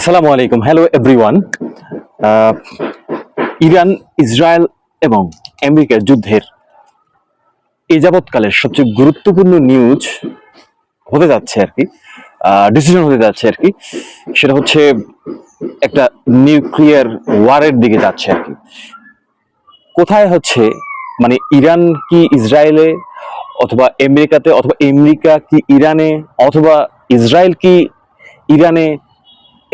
আসসালামু আলাইকুম, hello everyone. Iran, Israel এবং আমেরিকার যুদ্ধের এই যাবৎকালের সবচেয়ে গুরুত্বপূর্ণ নিউজ হতে যাচ্ছে আর কি, ডিসিশন হতে যাচ্ছে আর কি। সেটা হচ্ছে একটা নিউক্লিয়ার ওয়ারের দিকে যাচ্ছে আর কি। কোথায় হচ্ছে, মানে ইরান কি ইসরায়েলে, অথবা আমেরিকাতে, অথবা আমেরিকা কি ইরানে, অথবা ইসরায়েল কি ইরানে,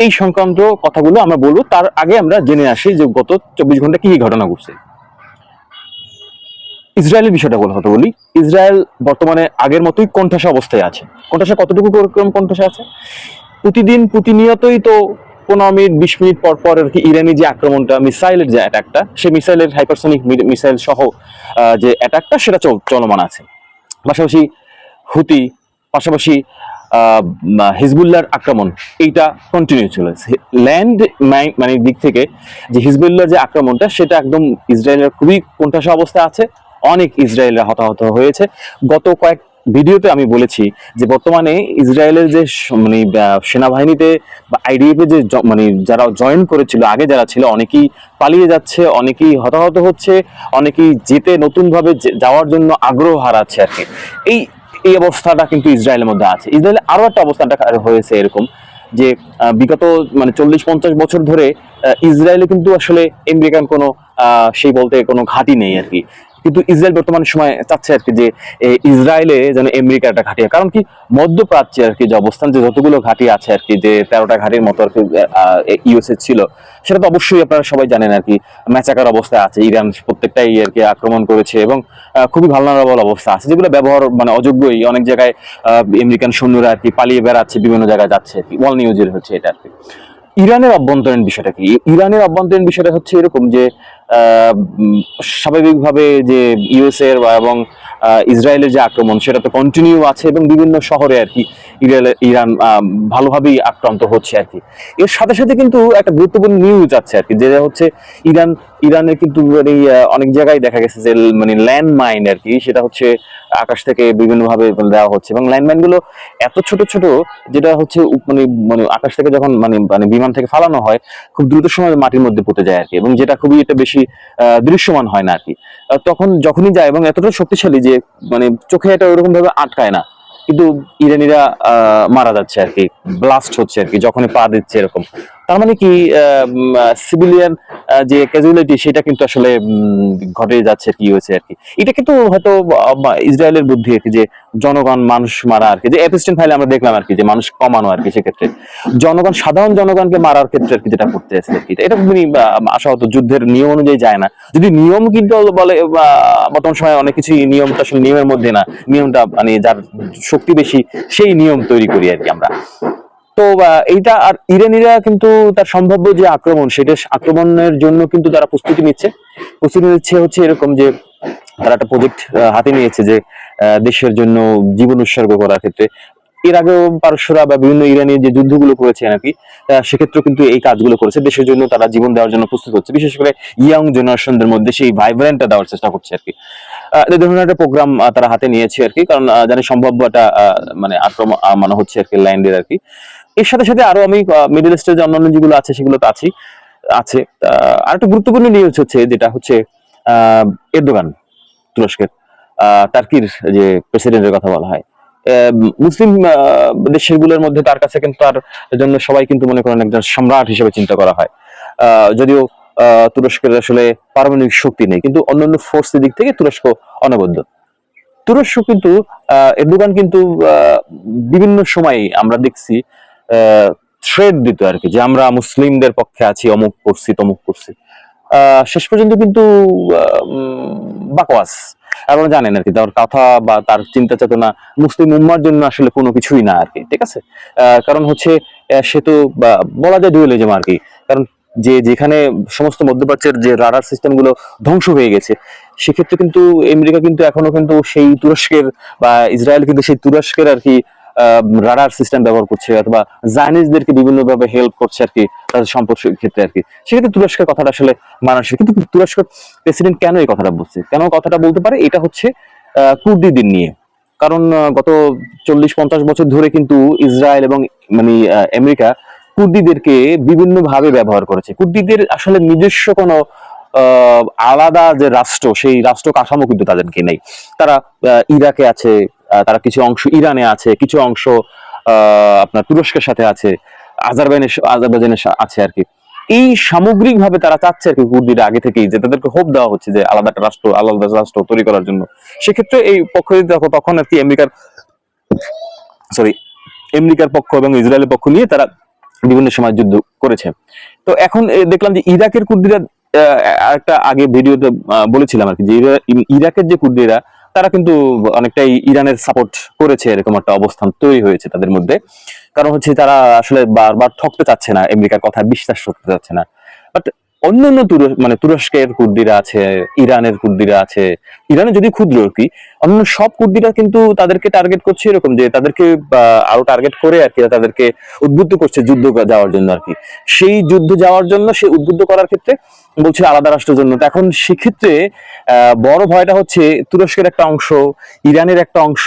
এই সংক্রান্ত কথাগুলো আমরা বলবো। তার আগে আমরা জেনে আসি যে গত 24 ঘন্টা কি কি ঘটনা ঘটছে। ইসরায়েলের বিষয়টা কথা বলি। ইসরায়েল বর্তমানে আগের মতোই কোণঠাসা অবস্থায় আছে। কোণঠাসা কতটুকু কোণঠাসা আছে? প্রতিনিয়তই তো 15 মিনিট 20 মিনিট পর পর আর কি ইরানি যে আক্রমণটা, মিসাইলের যে অ্যাটাকটা, সেই মিসাইলের হাইপারসনিক মিসাইল সহ যে অ্যাটাকটা সেটা চলমান আছে। পাশাপাশি হুতি, পাশাপাশি হিজবুল্লাহর আক্রমণ, এইটা কন্টিনিউ চলেছে। ল্যান্ড মানে দিক থেকে যে হিজবুল্লাহর যে আক্রমণটা, সেটা একদম ইসরায়েলের খুবই কোণঠাসা অবস্থায় আছে। অনেক ইসরায়েলরা হতাহত হয়েছে। গত কয়েক ভিডিওতে আমি বলেছি যে বর্তমানে ইসরায়েলের যে মানে সেনাবাহিনীতে বা আইডিএফ এ যে মানে যারা জয়েন করেছিল আগে, যারা ছিল, অনেকেই পালিয়ে যাচ্ছে, অনেকেই হতাহত হচ্ছে, অনেকেই যেতে নতুন ভাবে যাওয়ার জন্য আগ্রহ হারাচ্ছে আর কি। এই এই অবস্থাটা কিন্তু ইসরায়েলের মধ্যে আছে। ইসরায়েলে আরো একটা অবস্থাটা হয়েছে এরকম যে বিগত মানে 40-50 বছর ধরে ইসরায়েলে কিন্তু আসলে আমেরিকান কোনো সেই বলতে কোনো ঘাঁটি নেই আর কি। কিন্তু ইসরায়েল বর্তমান সময় চাচ্ছে আর কি যে ইসরায়েলে যেন আমেরিকার একটা ঘাঁটি, কারণ কি মধ্যপ্রাচ্যে আর কি যে অবস্থান, যে যতগুলো ঘাঁটি আছে আর কি, যে 13টা ঘাঁটির মতো আর কি ইউএসএ ছিল, সেটা তো অবশ্যই আপনারা সবাই জানেন আর কি ম্যাচাকার অবস্থায় আছে। ইরান প্রত্যেকটাই আর কি আক্রমণ করেছে এবং খুবই ভালনারেবল অবস্থা আছে, যেগুলো ব্যবহার মানে অযোগ্যই। অনেক জায়গায় আমেরিকান সৈন্যরা আর কি পালিয়ে বেড়াচ্ছে, বিভিন্ন জায়গায় যাচ্ছে আর কি। ওয়াল নিউজের হচ্ছে এটা আর কি। ইরানের অভ্যন্তরীণ বিষয়টা কি? ইরানের অভ্যন্তরীণ বিষয়টা হচ্ছে এরকম যে স্বাভাবিকভাবে যে ইউএসএ এবং ইসরায়েলের যে আক্রমণ, সেটা তো কন্টিনিউ আছে এবং বিভিন্ন শহরে আর কি ইরান ভালোভাবেই আক্রান্ত হচ্ছে আর কি। এর সাথে সাথে কিন্তু একটা গুরুত্বপূর্ণ নিউজ আছে আর কি, যেটা হচ্ছে ইরানের কিন্তু মানে অনেক জায়গায় দেখা গেছে যে মানে ল্যান্ড মাইন আর কি, সেটা হচ্ছে আকাশ থেকে বিভিন্ন ভাবে দেওয়া হচ্ছে। এবং ল্যান্ডমাইন গুলো এত ছোট ছোট, যেটা হচ্ছে মানে মানে আকাশ থেকে যখন মানে মানে বিমান থেকে ফালানো হয়, খুব দ্রুত সময় মাটির মধ্যে পুঁতে যায় আর কি, এবং যেটা খুবই একটা বেশি দৃশ্যমান হয় না আর কি। তখন যখনই যায় এবং এতটা শক্তিশালী যে মানে চোখে এটা ওরকম ভাবে আটকায় না, কিন্তু ইরানিরা মারা যাচ্ছে আর কি, ব্লাস্ট হচ্ছে আর কি যখনই পা দিচ্ছে এরকম। তার মানে কি সিভিলিয়ান যে ক্যাজুয়ালিটি, সেটা কিন্তু আসলে ঘটে যাচ্ছে কি হয়েছে আর কি। এটা কিন্তু হয়তো ইসরায়েলের বুদ্ধি আর কি, যে জনগণ মানুষ মারা আর কি, যে এপিস্টেন ফাইলে আমরা দেখলাম আর কি, যে মানুষ কমানো আর কি। সেক্ষেত্রে জনগণ, সাধারণ জনগণকে মারার ক্ষেত্রে আর কি যেটা করতে আছে আর কি, এটা তুমি আশাহত যুদ্ধের নিয়ম অনুযায়ী যায় না। যদি নিয়ম কিন্তু বলে বর্তমান সময় অনেক কিছু নিয়মটা আসলে নিয়মের মধ্যে না, নিয়মটা মানে যার শক্তি বেশি সেই নিয়ম তৈরি করি আর কি আমরা। তো এইটা আর ইরানিরা কিন্তু তার সম্ভাব্য যে আক্রমণ, সেটা আক্রমণের জন্য কিন্তু তারা প্রস্তুতি নিচ্ছে হচ্ছে এরকম যে তারা একটা প্রজেক্ট হাতে নিয়েছে, যে দেশের জন্য জীবন উৎসর্গ করার ক্ষেত্রে। এর আগেও পারস্যরা বা বিভিন্ন ইরানি যে যুদ্ধগুলো করেছে নাকি, সেক্ষেত্রে কিন্তু এই কাজগুলো করেছে। দেশের জন্য তারা জীবন দেওয়ার জন্য প্রস্তুত হচ্ছে, বিশেষ করে ইয়াং জেনারেশনদের মধ্যে সেই ভাইব্রেন্টটা দেওয়ার চেষ্টা করছে আর কি। এই ধরনের একটা প্রোগ্রাম তারা হাতে নিয়েছে আর কি, কারণ জানি সম্ভাব্য একটা মানে আক্রমণ মানে হচ্ছে আর কি ল্যান্ডের আর কি। এর সাথে সাথে আরো আমি মিডল ইস্টের যে অন্যান্য যেগুলো আছে সেগুলো তো আছেই আছে। আর একটা গুরুত্বপূর্ণ নিউজ হচ্ছে, যেটা হচ্ছে এরদোগান, তুরস্কের টার্কির যে প্রেসিডেন্টের কথা বলা হয়, মুসলিম দেশগুলোর মধ্যে তার কাছে কিন্তু তার জন্য সবাই কিন্তু মনে করেন একজন সম্রাট হিসেবে চিন্তা করা হয়। যদিও তুরস্কের আসলে পারমাণবিক শক্তি নেই, কিন্তু অন্যান্য ফোর্সের দিক থেকে তুরস্ক অনবদ্য। তুরস্ক কিন্তু এরদোগান কিন্তু বিভিন্ন সময় আমরা দেখছি থ্রেড দিত আর কি, যে আমরা মুসলিমদের পক্ষে আছি, অমুক করছি তমুক করছি। শেষ পর্যন্ত কিন্তু বাকওয়াস। আপনারা জানেন আর কি, তার কথা বা তার চিন্তা চেতনা মুসলিম উম্মার জন্য আসলে কোনো কিছুই না আর কি, ঠিক আছে। কারণ হচ্ছে সে তো বলা যায় ডুয়ালিজম আর কি। কারণ যেখানে সমস্ত মধ্যপ্রাচ্যের যে রাডার সিস্টেম গুলো ধ্বংস হয়ে গেছে, সেক্ষেত্রে কিন্তু আমেরিকা কিন্তু এখনো কিন্তু সেই তুরস্কের বা ইসরায়েল কিন্তু সেই তুরস্কের আর কি রাডার সিস্টেম ব্যবহার করছে, অথবা জায়নিজদেরকে বিভিন্ন ভাবে হেল্প করছে আর কি, তাদের সম্পদ ক্ষেত্রে আর কি। সেক্ষেত্রে তুরস্কের কথাটা আসলে মানানসই। কিন্তু তুরস্কের প্রেসিডেন্ট কেন এই কথাটা বলছে, কেন কথাটা বলতে পারে, এটা হচ্ছে কুর্দিদের নিয়ে। কারণ গত 40-50 বছর ধরে কিন্তু ইসরায়েল এবং মানে আমেরিকা কুর্দিদেরকে বিভিন্ন ভাবে ব্যবহার করেছে। কুর্দিদের আসলে নিজস্ব কোনো আলাদা যে রাষ্ট্র, সেই রাষ্ট্র কাঠামো কিন্তু তাদেরকে নেই। তারা ইরাকে আছে, তারা কিছু অংশ ইরানে আছে, কিছু অংশ আপনার তুরস্কের সাথে আছে, আজারবাইজানের আছে আর কি। এই সামগ্রিকভাবে তারা চাচ্ছে আর কি কুর্দিরা আগে থেকেই, যে তাদেরকে হোপ দেওয়া হচ্ছে যে আলাদা একটা রাষ্ট্র, আলাদা রাষ্ট্র তৈরি করার জন্য। সেক্ষেত্রে এই পক্ষ তখন আর কি আমেরিকার পক্ষ এবং ইসরায়েলের পক্ষ নিয়ে তারা বিভিন্ন সময় যুদ্ধ করেছে। তো এখন দেখলাম যে ইরাকের কুর্দিরা, একটা আগে ভিডিওতে বলেছিলাম আর কি, যে ইরাকের যে কুর্দিরা তারা কিন্তু অনেকটাই ইরানের সাপোর্ট করেছে, এরকম একটা অবস্থান তৈরি হয়েছে তাদের মধ্যে। কারণ হচ্ছে তারা আসলে বারবার ঠকতে চাচ্ছে না, আমেরিকার কথা বিশ্বাস করতে চাচ্ছে না। বাট অন্যান্য মানে তুরস্কের কুর্দিরা আছে, ইরানের কুর্দিরা আছে, ইরানে যদি ক্ষুদ্র আর কি, অন্য সব কুর্দিরা কিন্তু তাদেরকে টার্গেট করছে এরকম, যে তাদেরকে আরো টার্গেট করে আর কি তাদেরকে উদ্বুদ্ধ করছে যুদ্ধ যাওয়ার জন্য আর কি। সেই যুদ্ধ যাওয়ার জন্য, সেই উদ্বুদ্ধ করার ক্ষেত্রে বলছে আলাদা রাষ্ট্রের জন্য। তো এখন সেক্ষেত্রে বড় ভয়টা হচ্ছে তুরস্কের একটা অংশ, ইরানের একটা অংশ,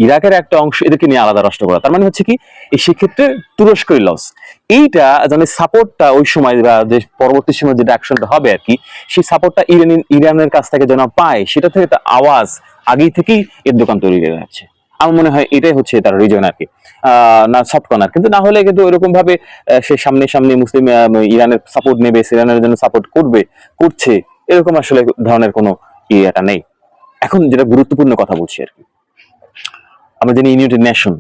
ইরাকের একটা অংশ, এদেরকে নিয়ে আলাদা রাষ্ট্র করা। তার মানে হচ্ছে কি, এই সেক্ষেত্রে তুরস্কের লস। এইটা যেন সাপোর্টটা ওই সময় বা যে পরবর্তী সময় যেটা অ্যাকশনটা হবে আর কি, সেই সাপোর্টটা ইরানের কাছ থেকে যেন পায়, সেটা থেকে একটা আওয়াজ আগেই থেকেই এর দোকান তৈরি হয়ে যাচ্ছে। আমার মনে হয় এটাই হচ্ছে তার রিজন আর কি, না সফট কর্নার। কিন্তু না হলে কিন্তু এরকম ভাবে সে সামনে সামনে মুসলিম ইরানের সাপোর্ট নেবে, ইরানের জন্য সাপোর্ট করছে, এরকম আসলে ধরনের কোনো ইয়েটা নেই। এখন যেটা গুরুত্বপূর্ণ কথা বলছি আর কি, আমরা জানি ইউনাইটেড নেশন,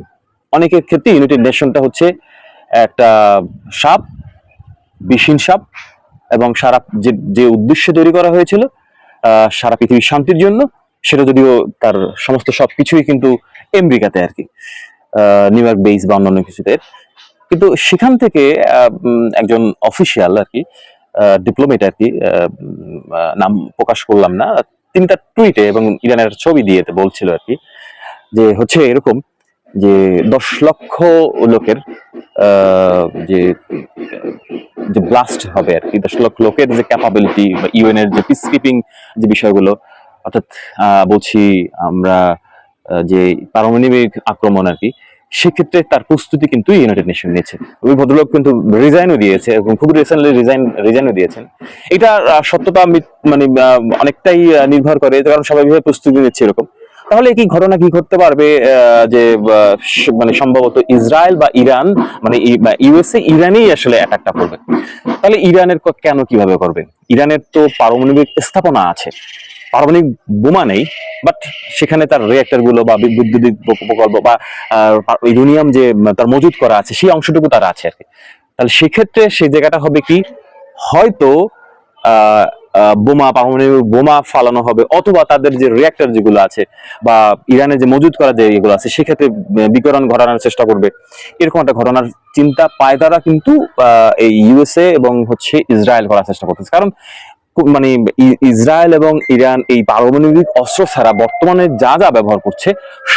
অনেকের ক্ষেত্রে ইউনাইটেড নেশনটা হচ্ছে একটা সাপ, বিষহীন সাপ, এবং সারা যে উদ্দেশ্যে তৈরি করা হয়েছিল সারা পৃথিবীর শান্তির জন্য, সেটা যদিও তার সমস্ত সবকিছুই কিন্তু আমেরিকাতে আর কি, নিউ ইয়র্ক বেস বা অন্যান্য কিছুতে। কিন্তু সেখান থেকে একজন অফিসিয়াল আর কি, ডিপ্লোমেট আর কি, নাম প্রকাশ করলাম না, তিনি তার টুইটে এবং ইরানের ছবি দিয়ে বলছিল আর কি, যে হচ্ছে এরকম যে 10 লক্ষ লোকের যে যে ব্লাস্ট হবে আর কি, 10 লক্ষ লোকের যে ক্যাপাবিলিটি বা ইউএন এর যে পিস কিপিং যে বিষয়গুলো, অর্থাৎ বলছি আমরা যে পারমাণবিক আক্রমণ আর কি, সেক্ষেত্রে তার প্রস্তুতি কিন্তু ইউনাইটেড নেশন নিয়েছে। ওই ভদ্রলোক কিন্তু রিজাইনও দিয়েছে এবং খুব রিসেন্টলি রিজাইনও দিয়েছেন। এটা সত্যতা মানে অনেকটাই নির্ভর করে, কারণ সবাই প্রস্তুতি নিচ্ছে এরকম। তাহলে কি ঘটনা কি ঘটতে পারবে, যে মানে সম্ভবত ইসরায়েল বা ইরান, মানে ইউএসএ ইরানেই আসলে অ্যাটাকটা করবে। তাহলে ইরানের কেন কিভাবে করবে? ইরানের তো পারমাণবিক স্থাপনা আছে, পারমাণবিক বোমা নেই, বাট সেখানে তার রিঅ্যাক্টর গুলো বা বৈদ্যুতিক প্রকল্প বা ইউরেনিয়াম যে তার মজুত করা আছে, সেই অংশটুকু তার আছে আর কি। তাহলে সেক্ষেত্রে সেই জায়গাটা হবে কি, হয়তো পারমাণবিক বোমা ফালানো হবে, অথবা তাদের যে রিঅ্যাক্টর যেগুলো আছে বা ইরানের যে মজুত করা যে এগুলো আছে, সেক্ষেত্রে বিকিরণ ঘটানোর চেষ্টা করবে। এরকম একটা ঘটনার চিন্তা পায় তারা কিন্তু এই ইউএসএ এবং হচ্ছে ইসরায়েল করার চেষ্টা করতেছে। কারণ মানে ইসরায়েল এবং ইরান এই পারমাণবিক অস্ত্র ছাড়া বর্তমানে যা যা ব্যবহার করছে,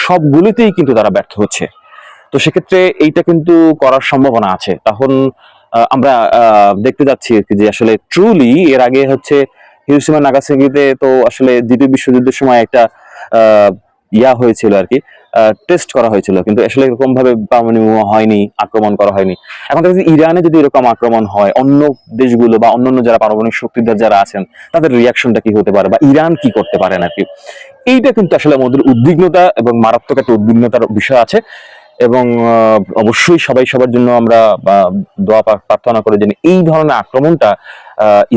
সবগুলিতেই কিন্তু তারা ব্যর্থ হচ্ছে। তো সেক্ষেত্রে এইটা কিন্তু করার সম্ভাবনা আছে। তখন আমরা দেখতে যাচ্ছি যে আসলে ট্রুলি এর আগে হচ্ছে হিরোশিমা নাগাসাকিতে তো আসলে দ্বিতীয় বিশ্বযুদ্ধের সময় একটা হয়েছিল আর কি, টেস্ট করা হয়েছিল, কিন্তু আসলে এরকম ভাবে পারমাণবিক বোমা হয়নি, আক্রমণ করা হয়নি। এখন দেখছি ইরানে যদি এরকম আক্রমণ হয়, অন্য দেশগুলো বা অন্যান্য যারা পারমাণবিক শক্তিধর যারা আছেন, তাদের রিয়াকশনটা কি হতে পারে বা ইরান কি করতে পারে নাকি, এইটা কিন্তু আসলে আমাদের উদ্বিগ্নতা এবং মারাত্মক একটা উদ্বিগ্নতার বিষয় আছে। এবং অবশ্যই সবাই সবার জন্য আমরা দোয়া প্রার্থনা করে যেন এই ধরনের আক্রমণটা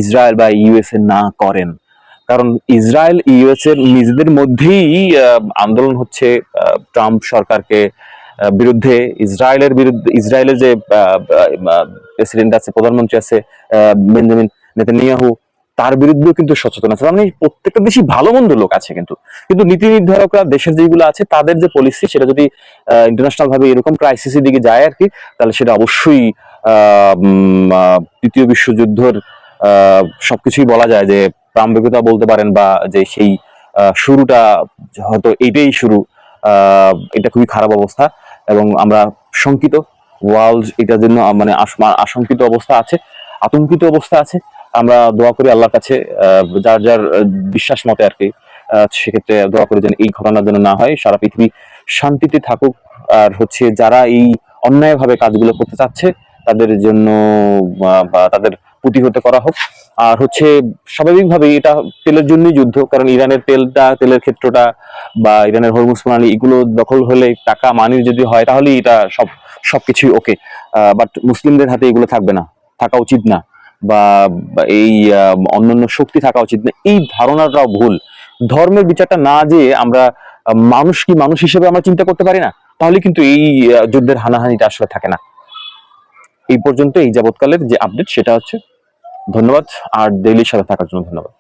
ইসরায়েল বা ইউএসএ না করেন। কারণ ইসরায়েল ইউএস এর নিজেদের মধ্যেই আন্দোলন হচ্ছে ট্রাম্প সরকারকে বিরুদ্ধে, ইসরায়েলের যে প্রেসিডেন্ট আছে, প্রধানমন্ত্রী আছে বেঞ্জামিন নেতানিয়াহু, তার বিরুদ্ধেও কিন্তু সচেতন আছে। মানে প্রত্যেকটা দেশই ভালো মন্দ লোক আছে, কিন্তু কিন্তু নীতি নির্ধারকরা দেশের যেগুলো আছে তাদের যে পলিসি, সেটা যদি ইন্টারন্যাশনাল ভাবে এরকম ক্রাইসিসের দিকে যায় আর কি, তাহলে সেটা অবশ্যই তৃতীয় বিশ্বযুদ্ধের সবকিছুই বলা যায় যে প্রাম্ভিকতা বলতে পারেন, বা যে সেই শুরুটা হয়তো এইটাই শুরু। এটা খুবই খারাপ অবস্থা এবং আমরা শঙ্কিত, ওয়ার্ল্ড এটার জন্য মানে আশঙ্কিত অবস্থা আছে, আতঙ্কিত অবস্থা আছে। আমরা দোয়া করি আল্লাহর কাছে, যার যার বিশ্বাস মতে আর কি, সেক্ষেত্রে দোয়া করি যেন এই ঘটনার জন্য না হয়, সারা পৃথিবী শান্তিতে থাকুক। আর হচ্ছে যারা এই অন্যায়ভাবে কাজগুলো করতে চাচ্ছে তাদের জন্য বা তাদের প্রতিহত করা হোক। আর হচ্ছে স্বাভাবিকভাবে এটা তেলের জন্যই যুদ্ধ, কারণ ইরানের তেলের ক্ষেত্রটা বা ইরানের হরমুজ প্রণালী এগুলো দখল হলে টাকা মানি যদি হয় তাহলে এটা সবকিছুই ওকে। বাট মুসলিমদের হাতে এগুলো থাকবে না, থাকা উচিত না, বা এই অন্যান্য শক্তি থাকা উচিত না, এই ধারণাটাও ভুল। ধর্মের বিচারটা না যে আমরা মানুষ কি মানুষ হিসেবে আমরা চিন্তা করতে পারি না, তাহলে কিন্তু এই যুদ্ধের হানাহানিটা আসলে থাকে না। এই পর্যন্ত এই যাবৎকালের যে আপডেট সেটা হচ্ছে। ধন্যবাদ, আর ডেইলির সাথে থাকার জন্য ধন্যবাদ।